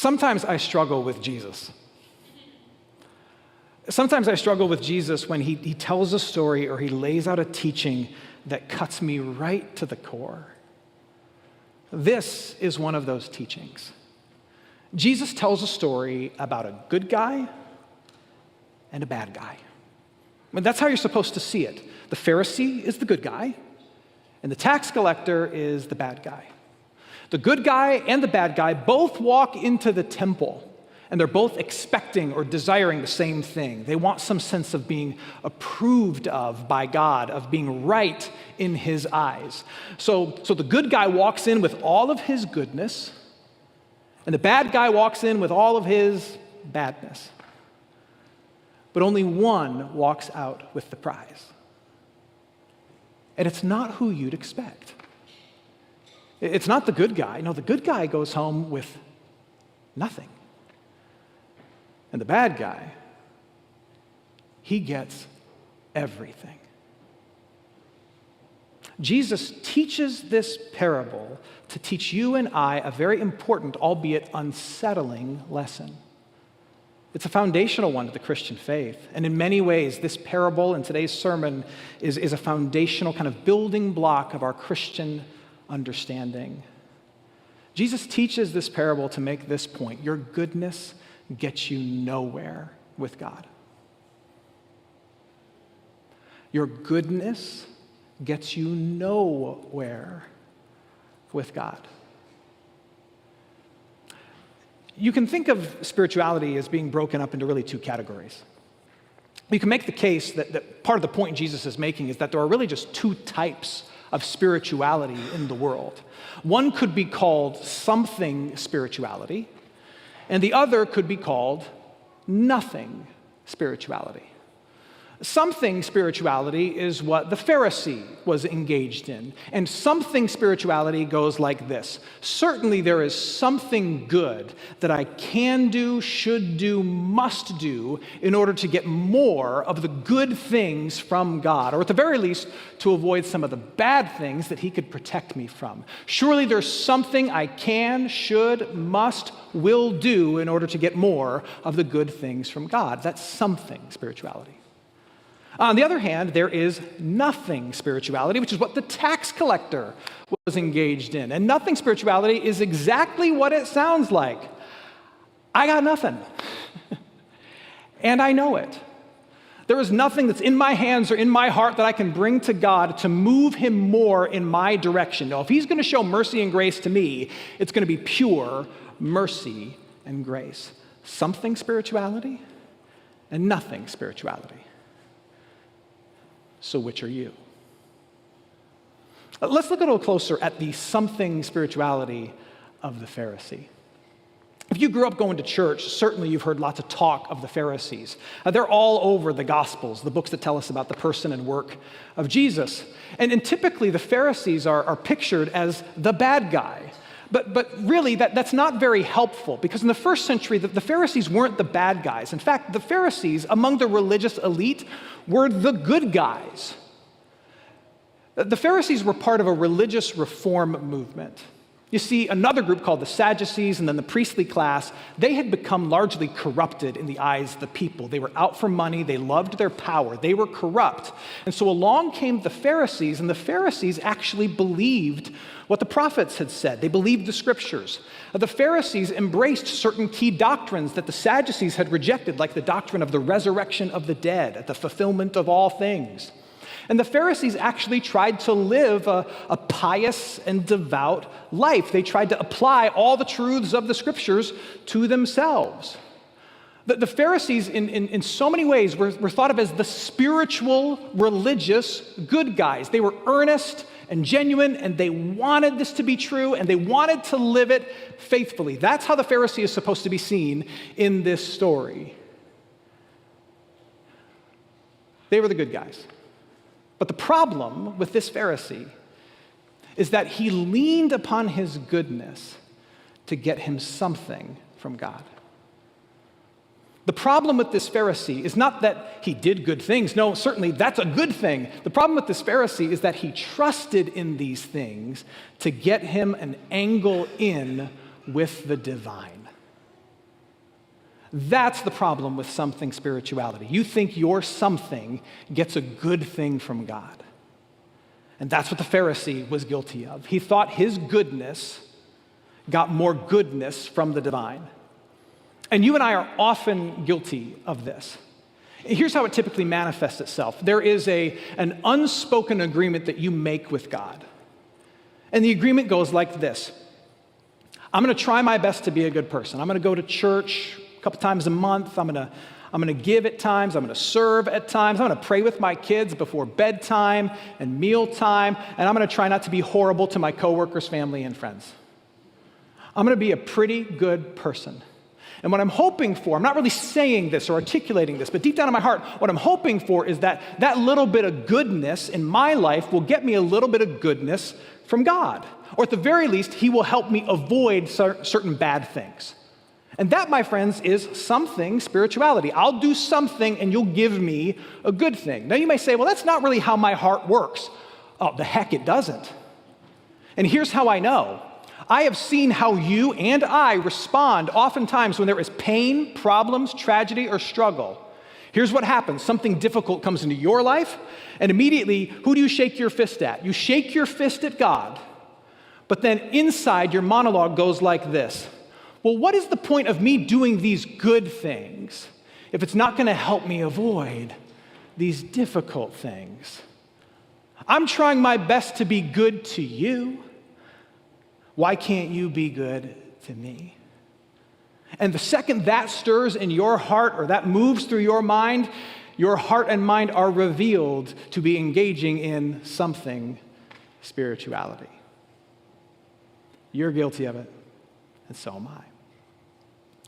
Sometimes I struggle with Jesus. Sometimes I struggle with Jesus when he tells a story or he lays out a teaching that cuts me right to the core. This is one of those teachings. Jesus tells a story about a good guy and a bad guy. I mean, that's how you're supposed to see it. The Pharisee is the good guy, and the tax collector is the bad guy. The good guy and the bad guy both walk into the temple, and they're both expecting or desiring the same thing. They want some sense of being approved of by God, of being right in his eyes. So the good guy walks in with all of his goodness, and the bad guy walks in with all of his badness. But only one walks out with the prize. And it's not who you'd expect. It's not the good guy. No, the good guy goes home with nothing. And the bad guy, he gets everything. Jesus teaches this parable to teach you and I a very important, albeit unsettling, lesson. It's a foundational one to the Christian faith. And in many ways, this parable and today's sermon is a foundational kind of building block of our Christian understanding. Jesus teaches this parable to make this point: your goodness gets you nowhere with God. Your goodness gets you nowhere with God. You can think of spirituality as being broken up into really two categories. You can make the case that part of the point Jesus is making is that there are really just two types of spirituality in the world. One could be called something spirituality, and the other could be called nothing spirituality. Something spirituality is what the Pharisee was engaged in. And something spirituality goes like this: certainly there is something good that I can do, should do, must do in order to get more of the good things from God, or at the very least, to avoid some of the bad things that he could protect me from. Surely there's something I can, should, must, will do in order to get more of the good things from God. That's something spirituality. On the other hand, there is nothing spirituality, which is what the tax collector was engaged in. And nothing spirituality is exactly what it sounds like. I got nothing. And I know it. There is nothing that's in my hands or in my heart that I can bring to God to move him more in my direction. Now, if he's going to show mercy and grace to me, it's going to be pure mercy and grace. Something spirituality and nothing spirituality. So which are you? Let's look a little closer at the something spirituality of the Pharisee. If you grew up going to church, certainly you've heard lots of talk of the Pharisees. They're all over the Gospels, the books that tell us about the person and work of Jesus. And typically the Pharisees are pictured as the bad guy. But really, that's not very helpful, because in the first century, the Pharisees weren't the bad guys. In fact, the Pharisees, among the religious elite, were the good guys. The Pharisees were part of a religious reform movement. You see, another group called the Sadducees and then the priestly class, they had become largely corrupted in the eyes of the people. They were out for money. They loved their power. They were corrupt. And so along came the Pharisees, and the Pharisees actually believed what the prophets had said. They believed the scriptures. The Pharisees embraced certain key doctrines that the Sadducees had rejected, like the doctrine of the resurrection of the dead, the fulfillment of all things. And the Pharisees actually tried to live a pious and devout life. They tried to apply all the truths of the scriptures to themselves. The Pharisees, in so many ways, were thought of as the spiritual, religious good guys. They were earnest and genuine, and they wanted this to be true, and they wanted to live it faithfully. That's how the Pharisee is supposed to be seen in this story. They were the good guys. But the problem with this Pharisee is that he leaned upon his goodness to get him something from God. The problem with this Pharisee is not that he did good things. No, certainly that's a good thing. The problem with this Pharisee is that he trusted in these things to get him an angle in with the divine. That's the problem with something spirituality. You think your something gets a good thing from God. And that's what the Pharisee was guilty of. He thought his goodness got more goodness from the divine. And you and I are often guilty of this. Here's how it typically manifests itself. There is an unspoken agreement that you make with God. And the agreement goes like this. I'm going to try my best to be a good person. I'm going to go to church a couple times a month. I'm going to give at times. I'm going to serve at times. I'm going to pray with my kids before bedtime and mealtime. And I'm going to try not to be horrible to my coworkers, family, and friends. I'm going to be a pretty good person. And what I'm hoping for, I'm not really saying this or articulating this, but deep down in my heart, what I'm hoping for is that little bit of goodness in my life will get me a little bit of goodness from God. Or at the very least, he will help me avoid certain bad things. And that, my friends, is something spirituality. I'll do something and you'll give me a good thing. Now you may say, well, that's not really how my heart works. Oh, the heck it doesn't. And here's how I know. I have seen how you and I respond oftentimes when there is pain, problems, tragedy, or struggle. Here's what happens. Something difficult comes into your life, and immediately, who do you shake your fist at? You shake your fist at God, but then inside your monologue goes like this. Well, what is the point of me doing these good things if it's not going to help me avoid these difficult things? I'm trying my best to be good to you. Why can't you be good to me? And the second that stirs in your heart or that moves through your mind, your heart and mind are revealed to be engaging in something spirituality. You're guilty of it, and so am I.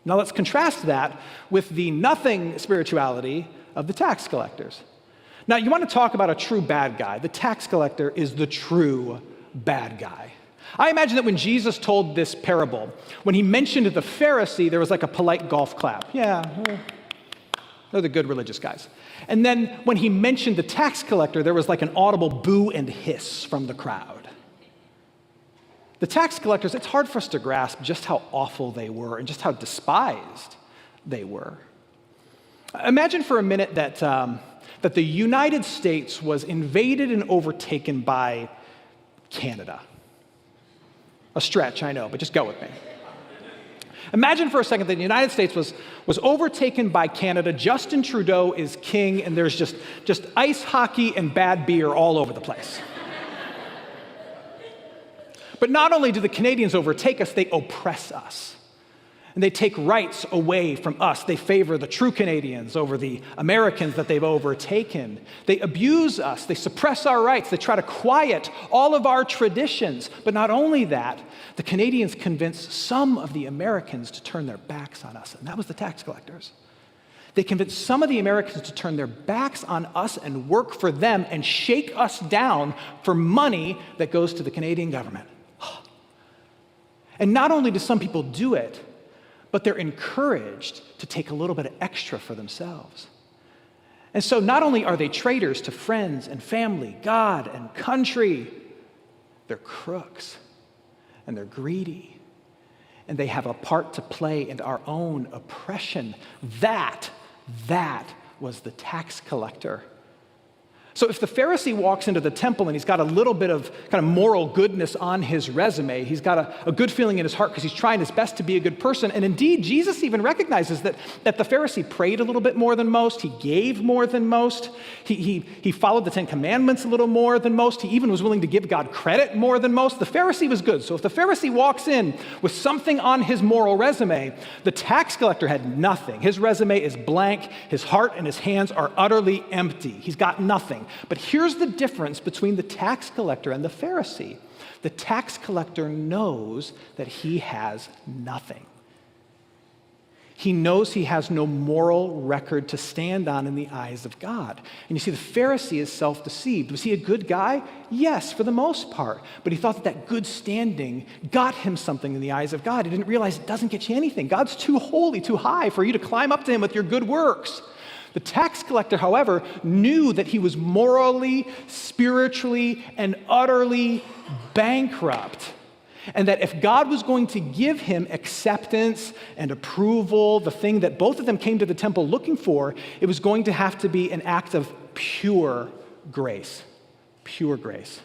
Now let's contrast that with the nothing spirituality of the tax collectors. Now you want to talk about a true bad guy. The tax collector is the true bad guy. I imagine that when Jesus told this parable, when he mentioned the Pharisee, there was like a polite golf clap. Yeah, they're the good religious guys. And then when he mentioned the tax collector, there was like an audible boo and hiss from the crowd. The tax collectors, it's hard for us to grasp just how awful they were and just how despised they were. Imagine for a minute that the United States was invaded and overtaken by Canada. A stretch, I know, but just go with me. Imagine for a second that the United States was overtaken by Canada. Justin Trudeau is king, and there's just ice hockey and bad beer all over the place. But not only do the Canadians overtake us, they oppress us. And they take rights away from us. They favor the true Canadians over the Americans that they've overtaken. They abuse us. They suppress our rights. They try to quiet all of our traditions. But not only that, the Canadians convince some of the Americans to turn their backs on us. And that was the tax collectors. They convinced some of the Americans to turn their backs on us and work for them and shake us down for money that goes to the Canadian government. And not only do some people do it, but they're encouraged to take a little bit of extra for themselves. And so not only are they traitors to friends and family, God and country, they're crooks and they're greedy and they have a part to play in our own oppression. That was the tax collector. So if the Pharisee walks into the temple and he's got a little bit of kind of moral goodness on his resume, he's got a good feeling in his heart because he's trying his best to be a good person. And indeed, Jesus even recognizes that the Pharisee prayed a little bit more than most. He gave more than most. He followed the Ten Commandments a little more than most. He even was willing to give God credit more than most. The Pharisee was good. So if the Pharisee walks in with something on his moral resume, the tax collector had nothing. His resume is blank. His heart and his hands are utterly empty. He's got nothing. But here's the difference between the tax collector and the Pharisee. The tax collector knows that he has nothing. He knows he has no moral record to stand on in the eyes of God. And you see, the Pharisee is self-deceived. Was he a good guy? Yes, for the most part. But he thought that good standing got him something in the eyes of God. He didn't realize it doesn't get you anything. God's too holy, too high for you to climb up to him with your good works. The tax collector, however, knew that he was morally, spiritually, and utterly bankrupt. And that if God was going to give him acceptance and approval, the thing that both of them came to the temple looking for, it was going to have to be an act of pure grace. Pure grace.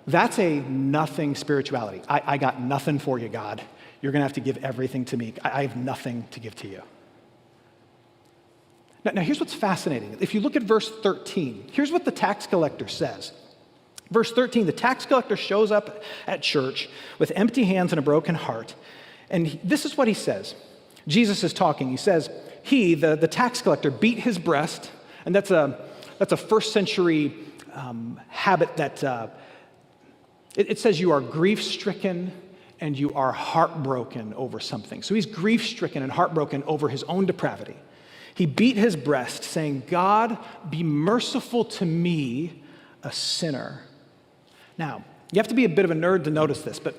That's a nothing spirituality. I got nothing for you, God. You're going to have to give everything to me. I have nothing to give to you. Now, here's what's fascinating. If you look at verse 13, here's what the tax collector says. Verse 13, the tax collector shows up at church with empty hands and a broken heart. And this is what he says. Jesus is talking. He says, the tax collector, beat his breast. And that's a first century habit that it says you are grief-stricken and you are heartbroken over something. So he's grief-stricken and heartbroken over his own depravity. He beat his breast, saying, God, be merciful to me, a sinner. Now, you have to be a bit of a nerd to notice this, but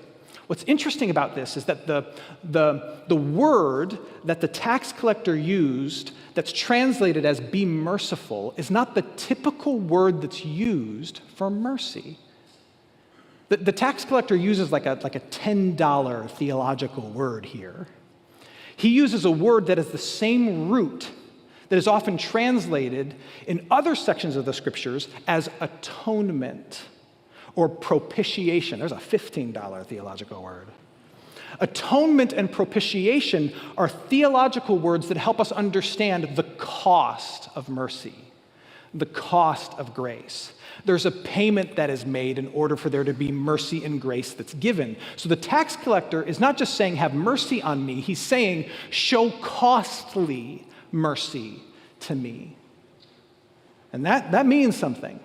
what's interesting about this is that the word that the tax collector used that's translated as be merciful is not the typical word that's used for mercy. The tax collector uses like a $10 theological word here. He uses a word that is the same root that is often translated in other sections of the scriptures as atonement or propitiation. There's a $15 theological word. Atonement and propitiation are theological words that help us understand the cost of mercy, the cost of grace. There's a payment that is made in order for there to be mercy and grace that's given. So the tax collector is not just saying, have mercy on me. He's saying, show costly mercy to me. And that means something.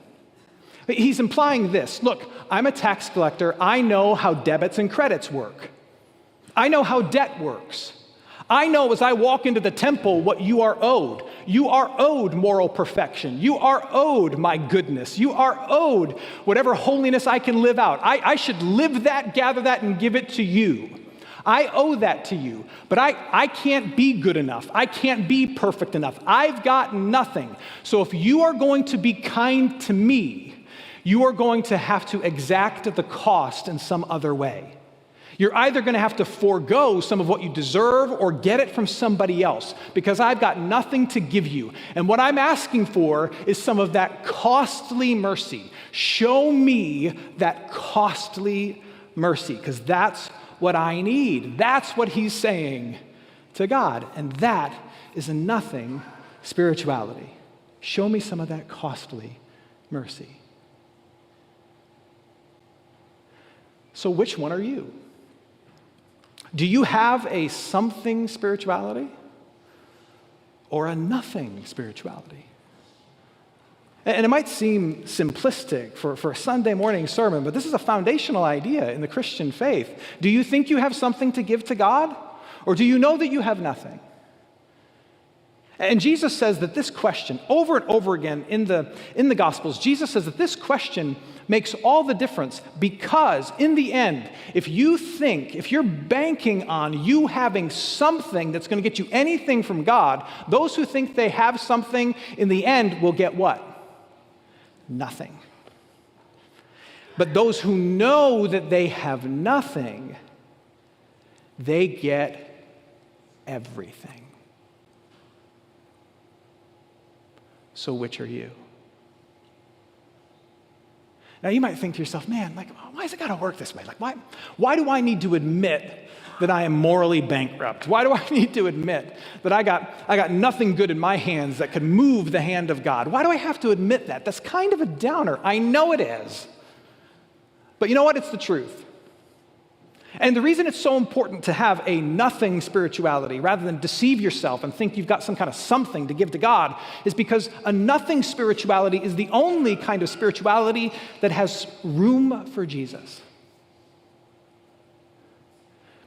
He's implying this. Look, I'm a tax collector. I know how debits and credits work. I know how debt works. I know as I walk into the temple what you are owed. You are owed moral perfection. You are owed my goodness. You are owed whatever holiness I can live out. I should live that, gather that, and give it to you. I owe that to you, but I can't be good enough. I can't be perfect enough. I've got nothing. So if you are going to be kind to me, you are going to have to exact the cost in some other way. You're either going to have to forego some of what you deserve or get it from somebody else because I've got nothing to give you. And what I'm asking for is some of that costly mercy. Show me that costly mercy because that's what I need. That's what he's saying to God. And that is a nothing spirituality. Show me some of that costly mercy. So which one are you? Do you have a something spirituality or a nothing spirituality? And it might seem simplistic for a Sunday morning sermon, but this is a foundational idea in the Christian faith. Do you think you have something to give to God, or do you know that you have nothing? And Jesus says that this question, over and over again in the Gospels, Jesus says that this question makes all the difference because in the end, if you're banking on you having something that's going to get you anything from God, those who think they have something in the end will get what? Nothing. But those who know that they have nothing, they get everything. So which are you? Now you might think to yourself, man, why has it got to work this way? Why do I need to admit that I am morally bankrupt? Why do I need to admit that I got nothing good in my hands that could move the hand of God? Why do I have to admit that? That's kind of a downer. I know it is. But you know what? It's the truth. And the reason it's so important to have a nothing spirituality rather than deceive yourself and think you've got some kind of something to give to God is because a nothing spirituality is the only kind of spirituality that has room for Jesus.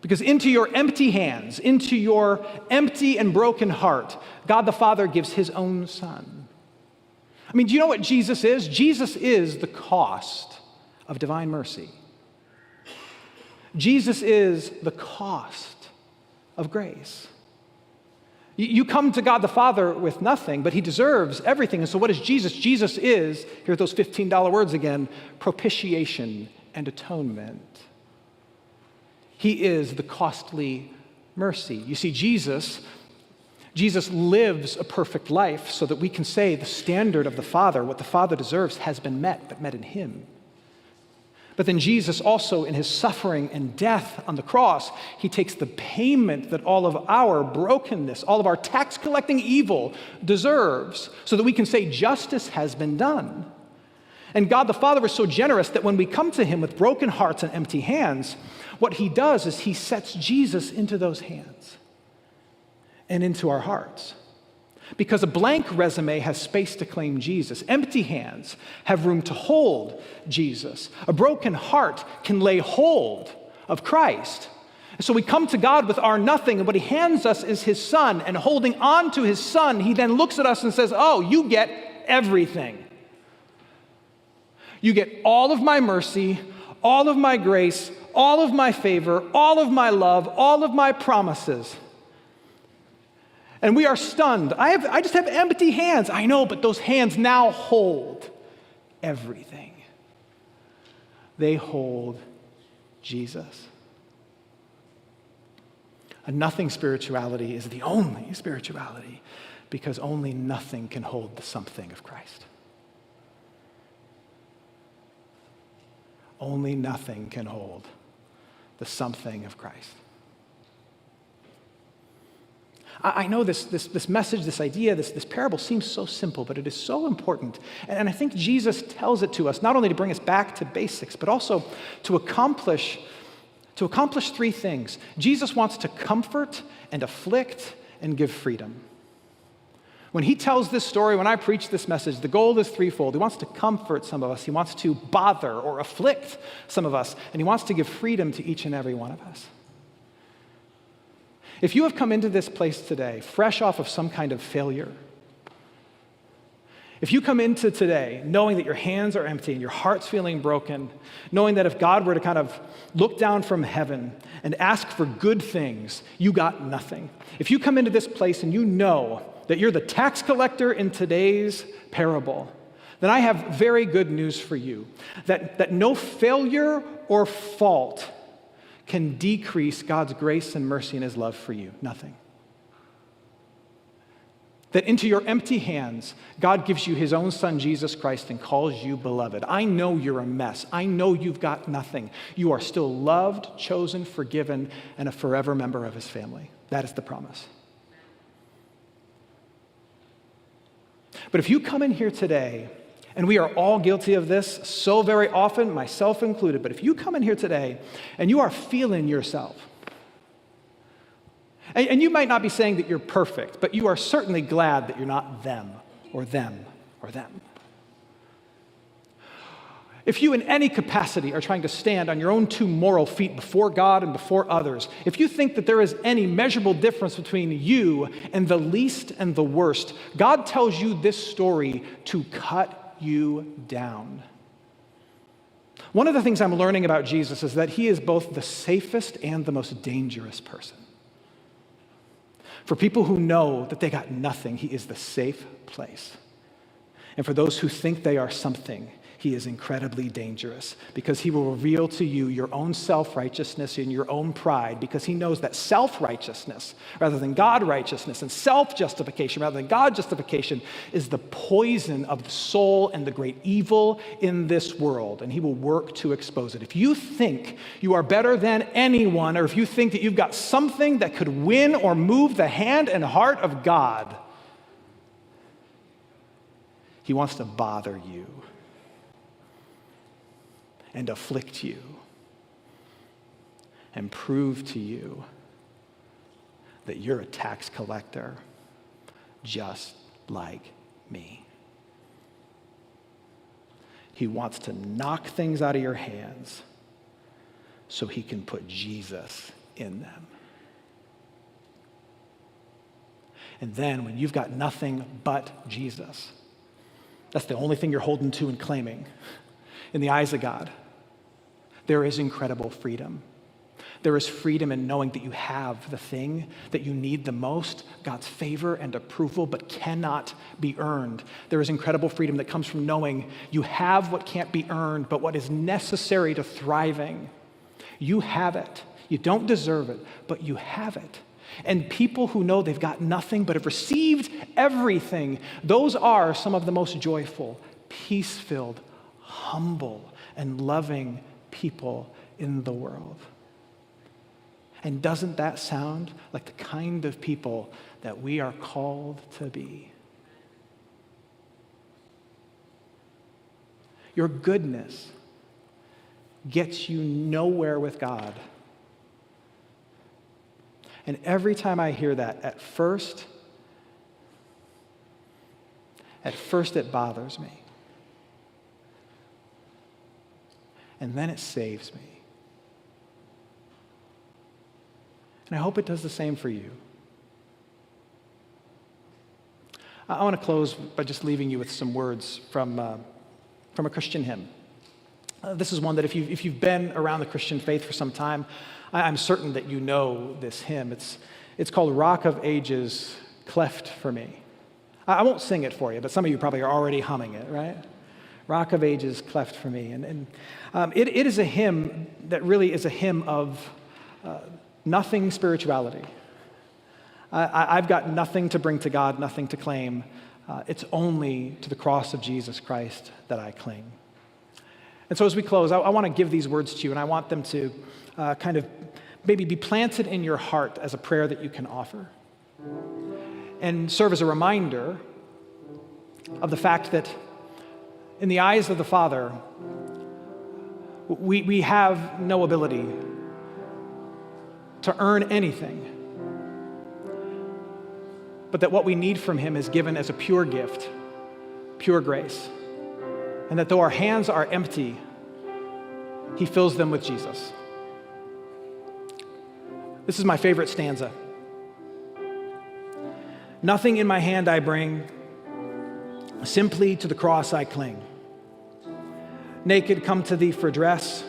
Because into your empty hands, into your empty and broken heart, God the Father gives his own Son. I mean, do you know what Jesus is? Jesus is the cost of divine mercy. Jesus is the cost of grace. You come to God the Father with nothing, but he deserves everything. And so what is Jesus? Jesus is, here's those $15 words again, propitiation and atonement. He is the costly mercy. You see, Jesus lives a perfect life so that we can say the standard of the Father, what the Father deserves, has been met, but met in him. But then Jesus also, in his suffering and death on the cross, he takes the payment that all of our brokenness, all of our tax-collecting evil deserves, so that we can say justice has been done. And God the Father is so generous that when we come to him with broken hearts and empty hands, what he does is he sets Jesus into those hands and into our hearts. Because a blank resume has space to claim Jesus. Empty hands have room to hold Jesus. A broken heart can lay hold of Christ. And so we come to God with our nothing, and what he hands us is his Son. And holding on to his Son, he then looks at us and says, oh, you get everything. You get all of my mercy, all of my grace, all of my favor, all of my love, all of my promises. And we are stunned. I just have empty hands. I know, but those hands now hold everything. They hold Jesus. A nothing spirituality is the only spirituality because only nothing can hold the something of Christ. Only nothing can hold the something of Christ. I know this message, this idea, this parable seems so simple, but it is so important. And I think Jesus tells it to us, not only to bring us back to basics, but also to accomplish three things. Jesus wants to comfort and afflict and give freedom. When he tells this story, when I preach this message, the goal is threefold. He wants to comfort some of us. He wants to bother or afflict some of us. And he wants to give freedom to each and every one of us. If you have come into this place today fresh off of some kind of failure, if you come into today knowing that your hands are empty and your heart's feeling broken, knowing that if God were to kind of look down from heaven and ask for good things, you got nothing. If you come into this place and you know that you're the tax collector in today's parable, then I have very good news for you, that no failure or fault can decrease God's grace and mercy and his love for you. Nothing. That into your empty hands, God gives you his own Son, Jesus Christ, and calls you beloved. I know you're a mess. I know you've got nothing. You are still loved, chosen, forgiven, and a forever member of his family. That is the promise. But if you come in here today, and we are all guilty of this so very often, myself included, but if you come in here today and you are feeling yourself, and you might not be saying that you're perfect, but you are certainly glad that you're not them or them or them. If you in any capacity are trying to stand on your own two moral feet before God and before others, if you think that there is any measurable difference between you and the least and the worst, God tells you this story to cut you down. One of the things I'm learning about Jesus is that he is both the safest and the most dangerous person. For people who know that they got nothing, he is the safe place. And for those who think they are something, he is incredibly dangerous because he will reveal to you your own self-righteousness and your own pride, because he knows that self-righteousness rather than God-righteousness and self-justification rather than God-justification is the poison of the soul and the great evil in this world, and he will work to expose it. If you think you are better than anyone, or if you think that you've got something that could win or move the hand and heart of God, he wants to bother you and afflict you and prove to you that you're a tax collector just like me. He wants to knock things out of your hands so he can put Jesus in them. And then when you've got nothing but Jesus, that's the only thing you're holding to and claiming in the eyes of God, there is incredible freedom. There is freedom in knowing that you have the thing that you need the most, God's favor and approval, but cannot be earned. There is incredible freedom that comes from knowing you have what can't be earned, but what is necessary to thriving. You have it. You don't deserve it, but you have it. And people who know they've got nothing but have received everything, those are some of the most joyful, peace-filled, humble, and loving people in the world. And doesn't that sound like the kind of people that we are called to be? Your goodness gets you nowhere with God. And every time I hear that, at first it bothers me. And then it saves me. And I hope it does the same for you. I want to close by just leaving you with some words from a Christian hymn. This is one that if you've been around the Christian faith for some time, I'm certain that you know this hymn. It's called Rock of Ages, Cleft for Me. I won't sing it for you, but some of you probably are already humming it, right? Rock of Ages, Cleft for Me. And it is a hymn that really is a hymn of nothing spirituality. I've got nothing to bring to God, nothing to claim. It's only to the cross of Jesus Christ that I cling. And so as we close, I want to give these words to you, and I want them to kind of maybe be planted in your heart as a prayer that you can offer and serve as a reminder of the fact that in the eyes of the Father, we have no ability to earn anything, but that what we need from him is given as a pure gift, pure grace. And that though our hands are empty, he fills them with Jesus. This is my favorite stanza. Nothing in my hand I bring, simply to the cross I cling. Naked come to thee for dress,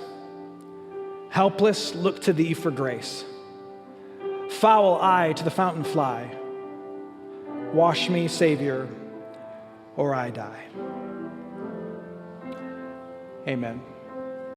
helpless look to thee for grace. Foul I to the fountain fly, wash me, Savior, or I die. Amen.